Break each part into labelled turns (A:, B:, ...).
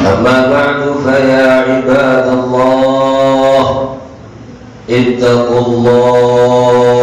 A: أما بعد فيا عباد الله اتقوا الله.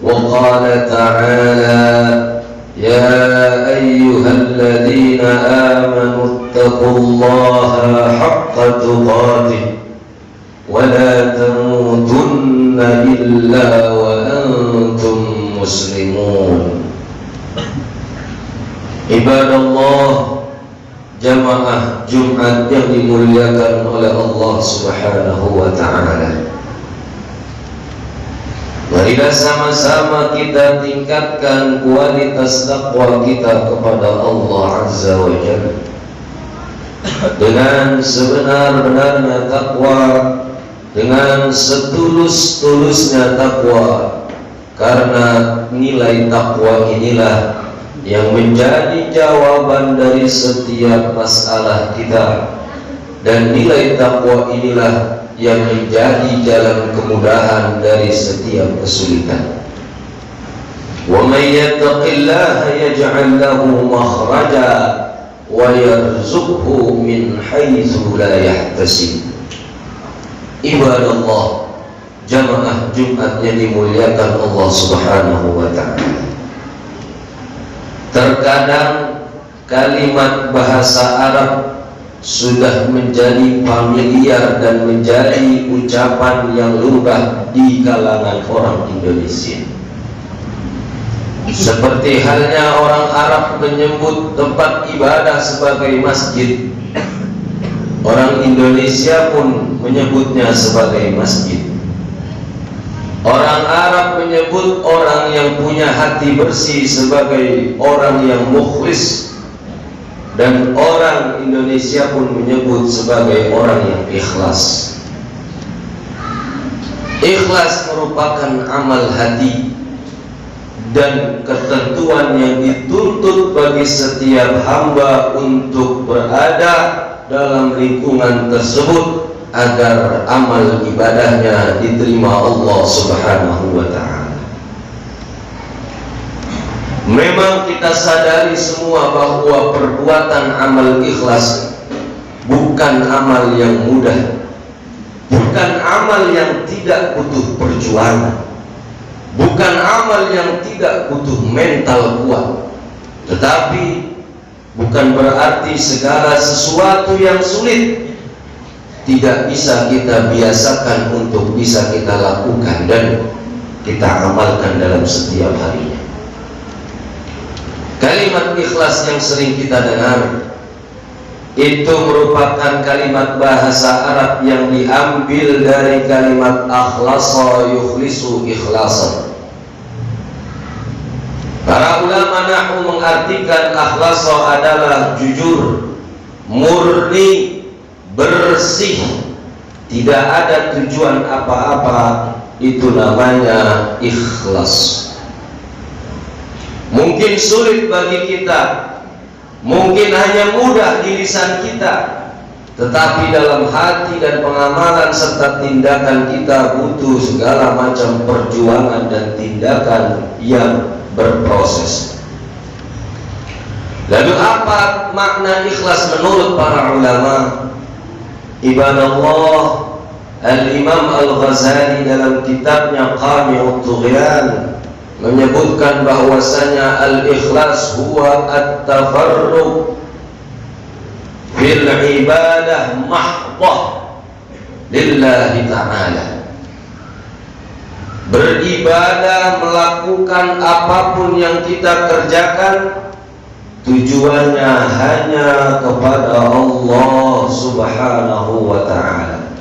A: وقال تعالى يا أيها الذين آمنوا اتقوا الله حق تقاته ولا تموتن إلا وأنتم مسلمون. Ibadallah, jamaah Jumat yang dimuliakan oleh Allah Subhanahu wa ta'ala, marilah sama-sama kita tingkatkan kualitas takwa kita kepada Allah Azza wa Jalla dengan sebenar-benarnya takwa, dengan setulus-tulusnya takwa, karena nilai takwa inilah yang menjadi jawaban dari setiap masalah kita, dan nilai takwa inilah yang menjadi jalan kemudahan dari setiap kesulitan. Wa may yattaqillaha yaj'al lahu makhraja wa yarzuqhu min haitsu la yahtasib. Ibadallah, jamaah Jumat yang dimuliakan Allah Subhanahu wa ta'ala, terkadang kalimat bahasa Arab sudah menjadi familiar dan menjadi ucapan yang lumrah di kalangan orang Indonesia. Seperti halnya orang Arab menyebut tempat ibadah sebagai masjid, orang Indonesia pun menyebutnya sebagai masjid. Orang Arab menyebut orang yang punya hati bersih sebagai orang yang mukhlis, dan orang Indonesia pun menyebut sebagai orang yang ikhlas. Ikhlas merupakan amal hati dan ketentuan yang dituntut bagi setiap hamba untuk berada dalam lingkungan tersebut agar amal ibadahnya diterima Allah Subhanahu wa ta'ala. Memang kita sadari semua bahwa perbuatan amal ikhlas bukan amal yang mudah, bukan amal yang tidak butuh perjuangan, bukan amal yang tidak butuh mental kuat. Tetapi bukan berarti segala sesuatu yang sulit tidak bisa kita biasakan untuk bisa kita lakukan dan kita amalkan dalam setiap harinya. Kalimat ikhlas yang sering kita dengar itu merupakan kalimat bahasa Arab yang diambil dari kalimat akhlasa yukhlisu ikhlasan. Para ulama nahwu mengartikan akhlasa adalah jujur, murni, bersih, tidak ada tujuan apa-apa, itu namanya ikhlas. Mungkin sulit bagi kita, mungkin hanya mudah di lisan kita, tetapi dalam hati dan pengamalan serta tindakan kita butuh segala macam perjuangan dan tindakan yang berproses. Lalu apa makna ikhlas menurut para ulama? Ibadallah, Al-Imam Al-Ghazali dalam kitabnya Qami'ut Tughyan menyebutkan bahwasanya al-ikhlas huwa at-tafarruq fil ibadah mahdhah lillahi ta'ala. Beribadah, melakukan apapun yang kita kerjakan, tujuannya hanya kepada Allah Subhanahu wa ta'ala.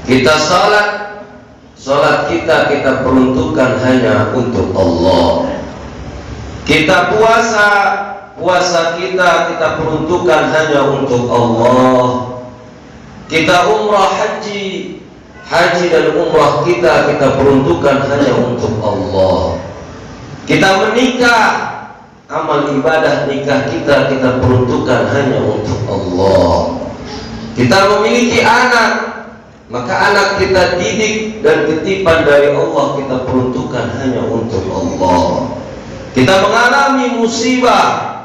A: Kita salat kita peruntukkan hanya untuk Allah. Kita puasa kita peruntukkan hanya untuk Allah. Kita umrah haji dan umrah kita peruntukkan hanya untuk Allah. Kita menikah, amal ibadah nikah kita peruntukkan hanya untuk Allah. Kita memiliki anak, maka anak kita didik dan titipan dari Allah, kita peruntukkan hanya untuk Allah. Kita mengalami musibah,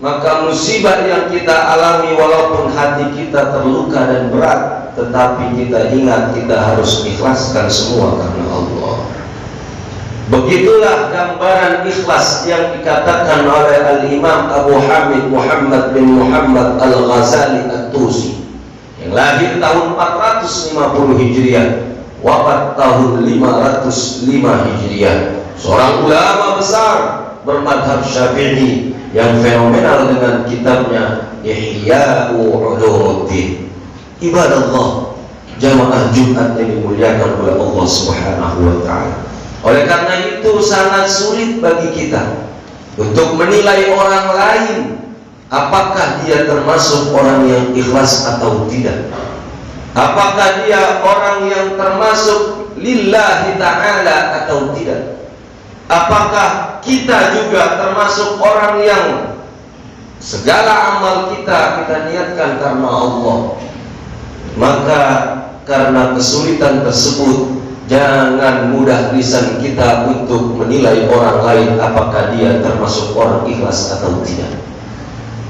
A: maka musibah yang kita alami walaupun hati kita terluka dan berat, tetapi kita ingat kita harus ikhlaskan semua karena Allah. Begitulah gambaran ikhlas yang dikatakan oleh Al-Imam Abu Hamid Muhammad bin Muhammad Al-Ghazali At-Tusi, yang lahir tahun 450 Hijriah, wafat tahun 505 Hijriah. Seorang ulama besar bermadhab Syafi'i yang fenomenal dengan kitabnya Ihya'u Ulumuddin. Ibadallah, jamaah Jumat yang dimuliakan oleh Allah Subhanahu wa Ta'ala. Oleh karena itu sangat sulit bagi kita untuk menilai orang lain apakah dia termasuk orang yang ikhlas atau tidak. Apakah dia orang yang termasuk lillahi ta'ala atau tidak. Apakah kita juga termasuk orang yang segala amal kita niatkan karena Allah. Maka karena kesulitan tersebut, jangan mudah lisan kita untuk menilai orang lain apakah dia termasuk orang ikhlas atau tidak.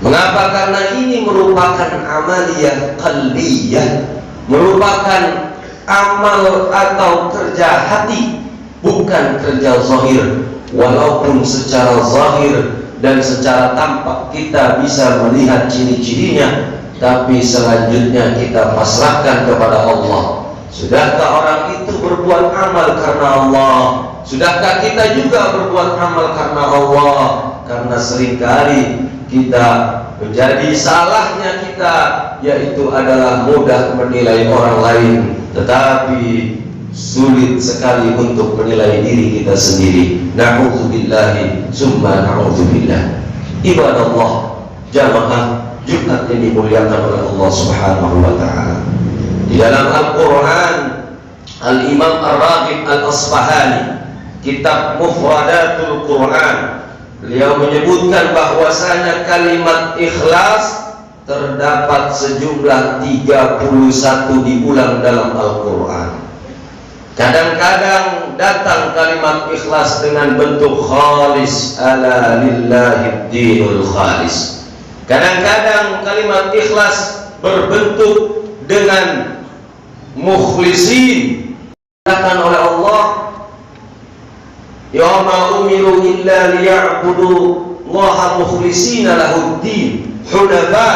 A: Mengapa? Karena ini merupakan amaliyah qalbiyah, merupakan amal atau kerja hati, bukan kerja zahir. Walaupun secara zahir dan secara tampak kita bisa melihat ciri-cirinya, tapi selanjutnya kita pasrahkan kepada Allah. Sudahkah orang itu berbuat amal karena Allah? Sudahkah kita juga berbuat amal karena Allah? Karena seringkali kita menjadi salahnya kita, yaitu adalah mudah menilai orang lain, tetapi sulit sekali untuk menilai diri kita sendiri. Na'udzubillahi summa na'udzubillah. Ibadallah, jamaah Jumat yang dimuliakan oleh Allah Subhanahu wa Ta'ala. Di dalam Al-Quran, Al-Imam Ar-Raghib Al-Asfahani, kitab Mufradatul Quran, beliau menyebutkan bahwasanya kalimat ikhlas terdapat sejumlah 31 diulang dalam Al-Quran. Kadang-kadang datang kalimat ikhlas dengan bentuk khalis, ala lillahi dinul khalis. Kadang-kadang kalimat ikhlas berbentuk dengan mukhlisin, dikatakan oleh Allah, ya ma umiru illa liya'budu Allaha mukhlishina lahud-din hunafa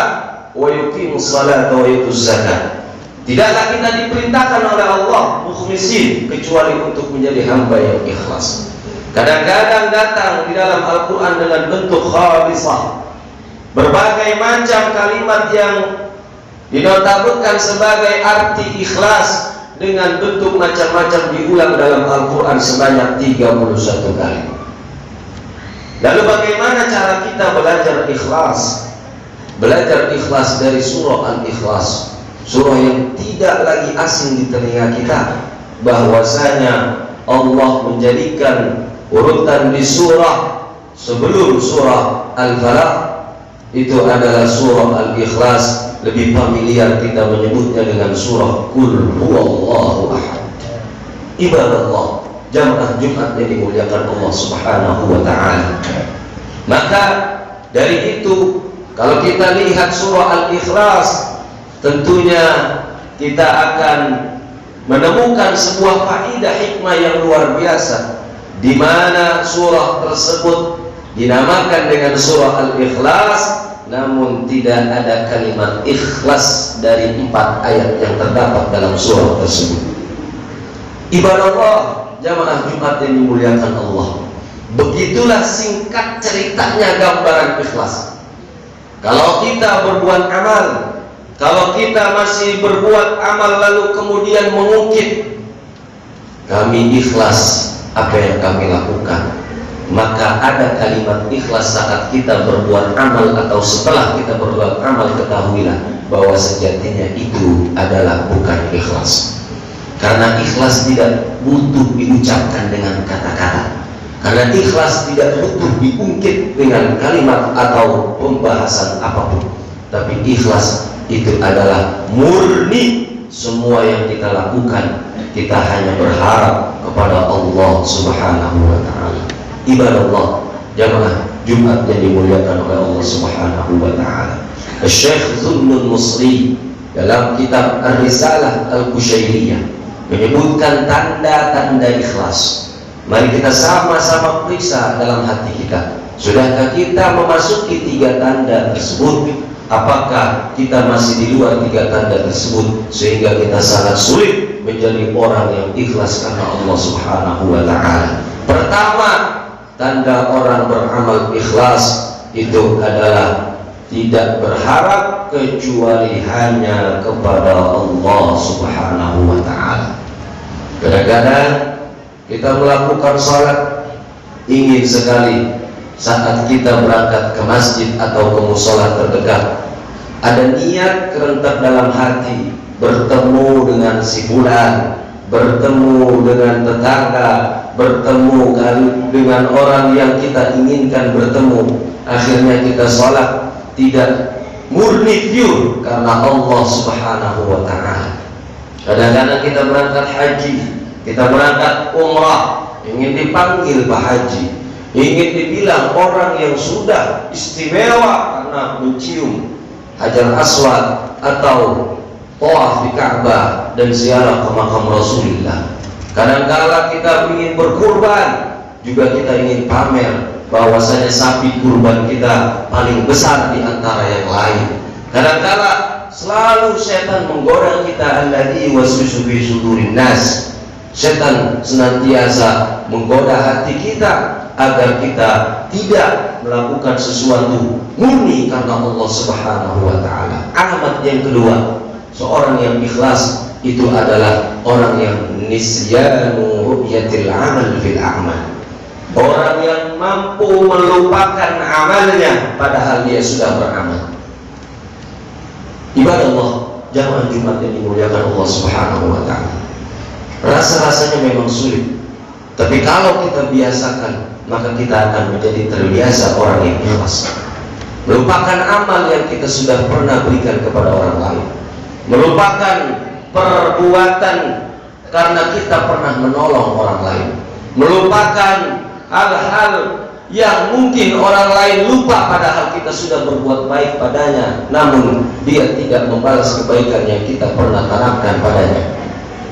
A: wa yuqimus salata wa yutuz zakat. Tidaklah kita diperintahkan oleh Allah mukhlisin kecuali untuk menjadi hamba yang ikhlas. Kadang-kadang datang di dalam Al-Quran dengan bentuk khalisah, berbagai macam kalimat yang dinotabutkan sebagai arti ikhlas dengan bentuk macam-macam diulang dalam Al-Quran sebanyak 31 kali. Lalu bagaimana cara kita belajar ikhlas? Belajar ikhlas dari surah Al-Ikhlas, surah yang tidak lagi asing di telinga kita, bahwasanya Allah menjadikan urutan di surah sebelum surah Al-Falaq itu adalah surah Al-Ikhlas. Lebih familiar kita menyebutnya dengan surah Qul Huwallahu Ahad. Ibadallah, jamaah Jumat yang dimuliakan Allah Subhanahu wa Ta'ala. Maka dari itu, kalau kita lihat surah Al-Ikhlas, tentunya kita akan menemukan sebuah faedah hikmah yang luar biasa, di mana surah tersebut dinamakan dengan surah Al-Ikhlas, namun tidak ada kalimat ikhlas dari 4 ayat yang terdapat dalam surah tersebut. Ibadallah, jamaah Jumat yang dimuliakan Allah, begitulah singkat ceritanya gambaran ikhlas. Kalau kita berbuat amal, kalau kita masih berbuat amal lalu kemudian mengungkit, kami ikhlas apa yang kami lakukan, maka ada kalimat ikhlas saat kita berbuat amal atau setelah kita berbuat amal, ketahuilah bahwa sejatinya itu adalah bukan ikhlas. Karena ikhlas tidak butuh diucapkan dengan kata-kata, karena ikhlas tidak butuh diungkit dengan kalimat atau pembahasan apapun, tapi ikhlas itu adalah murni. Semua yang kita lakukan, kita hanya berharap kepada Allah Subhanahu wa Ta'ala. Ibadallah, jamaah Jumat yang dimuliakan oleh Allah Subhanahu wa taala. Syekh Zunnun Musri dalam kitab Ar-Risalah Al-Qusyairiyah menyebutkan tanda-tanda ikhlas. Mari kita sama-sama periksa dalam hati kita. Sudahkah kita memasuki 3 tanda tersebut? Apakah kita masih di luar 3 tanda tersebut sehingga kita sangat sulit menjadi orang yang ikhlas karena Allah Subhanahu wa taala? Pertama, tanda orang beramal ikhlas itu adalah tidak berharap kecuali hanya kepada Allah Subhanahu wa taala. Kadang-kadang kita melakukan salat, ingin sekali saat kita berangkat ke masjid atau ke mushola terdekat ada niat kerentak dalam hati bertemu dengan si fulan, bertemu dengan tetangga, bertemu dengan orang yang kita inginkan bertemu. Akhirnya kita sholat tidak murni pure karena Allah Subhanahu wa ta'ala. Kadang-kadang kita berangkat haji, kita berangkat umrah, ingin dipanggil Pak Haji, ingin dibilang orang yang sudah istimewa karena mencium Hajar Aswad atau tawaf di Ka'bah dan ziarah ke makam Rasulullah. Kadang-kala kita ingin berkurban, juga kita ingin pamer bahwasanya sapi kurban kita paling besar di antara yang lain. Kadang-kala selalu setan menggoda kita, alladzi waswisu fi sudurin nas. Setan senantiasa menggoda hati kita agar kita tidak melakukan sesuatu murni karena Allah Subhanahu wa taala. Alamat yang kedua, seorang yang ikhlas itu adalah orang yang nisyanu ru'yatil amal fil a'mal. Orang yang mampu melupakan amalnya padahal dia sudah beramal. Ibadah Allah, jamaah Jumat yang dimuliakan Allah Subhanahu wa taala. Rasa-rasanya memang sulit, tapi kalau kita biasakan, maka kita akan menjadi terbiasa orang yang ikhlas. Melupakan amal yang kita sudah pernah berikan kepada orang lain, melupakan perbuatan karena kita pernah menolong orang lain, melupakan hal-hal yang mungkin orang lain lupa padahal kita sudah berbuat baik padanya, namun dia tidak membalas kebaikan yang kita pernah tanamkan padanya.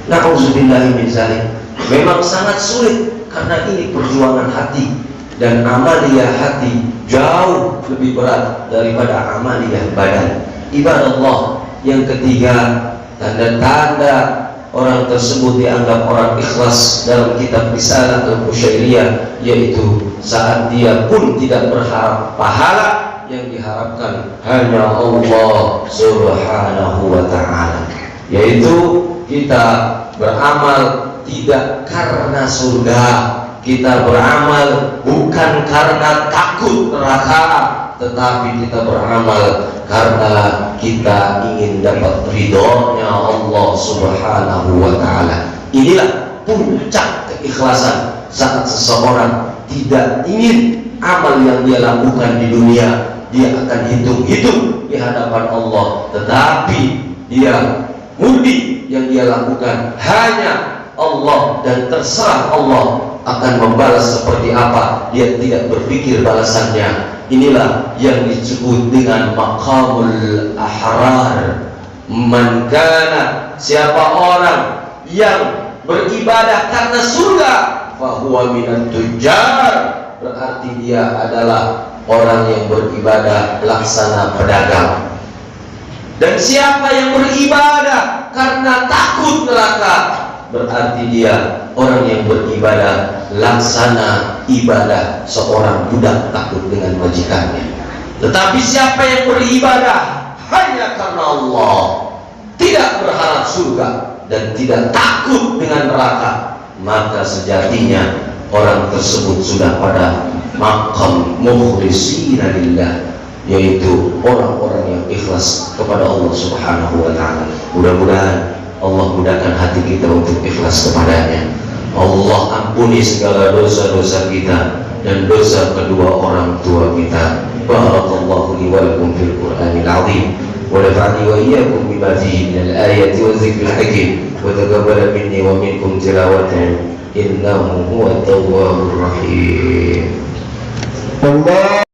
A: Na'udzubillahi min dzalik. Memang sangat sulit karena ini perjuangan hati, dan amaliyah hati jauh lebih berat daripada amaliyah badan. Ibadah Allah yang ketiga, tanda-tanda orang tersebut dianggap orang ikhlas dalam kitab Risalah Al-Qusyairiyah, yaitu saat dia pun tidak berharap pahala, yang diharapkan hanya Allah Subhanahu wa ta'ala, yaitu kita beramal tidak karena surga, kita beramal bukan karena takut neraka, tetapi kita beramal karena kita ingin dapat ridhonya Allah Subhanahu wa ta'ala. Inilah puncak keikhlasan saat seseorang tidak ingin amal yang dia lakukan di dunia dia akan hitung-hitung di hadapan Allah, tetapi dia murni yang dia lakukan hanya Allah, dan terserah Allah akan membalas seperti apa, dia tidak berpikir balasannya. Inilah yang disebut dengan maqamul ahrar. Man kana, siapa orang yang beribadah karena surga, fahuwa minat tujjar, berarti dia adalah orang yang beribadah laksana pedagang. Dan siapa yang beribadah karena takut neraka, berarti dia orang yang beribadah laksana ibadah seorang budak takut dengan majikannya. Tetapi siapa yang beribadah hanya karena Allah, tidak berharap surga dan tidak takut dengan neraka, maka sejatinya orang tersebut sudah pada maqam mukhlishina lillah, yaitu orang-orang yang ikhlas kepada Allah Subhanahu wa ta'ala. Mudah-mudahan Allah mudahkan hati kita untuk ikhlas kepadanya. Allah ampuni segala dosa-dosa kita dan dosa kedua orang tua kita. Barakallahu li wa lakum fil Qur'anil azim, wa nafa'ani wa iyyakum bima fihi minal ayati wa dzikril hakim, wa taqabbal minni wa minkum tilawatan innahu huwat tawwabur rahim.
B: Allah